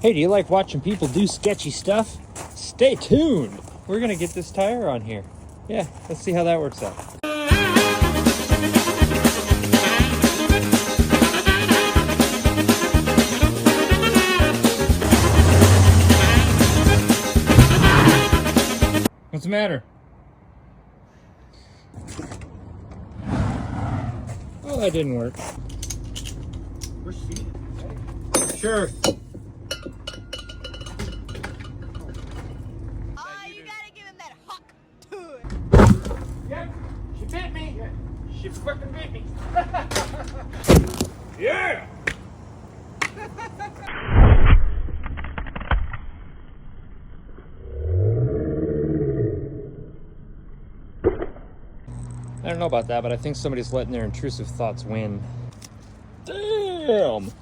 Hey, do you like watching people do sketchy stuff? Stay tuned. We're gonna get this tire on here. Yeah, let's see how that works out. What's the matter? Oh, that didn't work. We're seated. Sure. You gotta give him that hawk to it. Yep, she bit me. Yeah. She fucking bit me. Yeah! I don't know about that, but I think somebody's letting their intrusive thoughts win. Damn!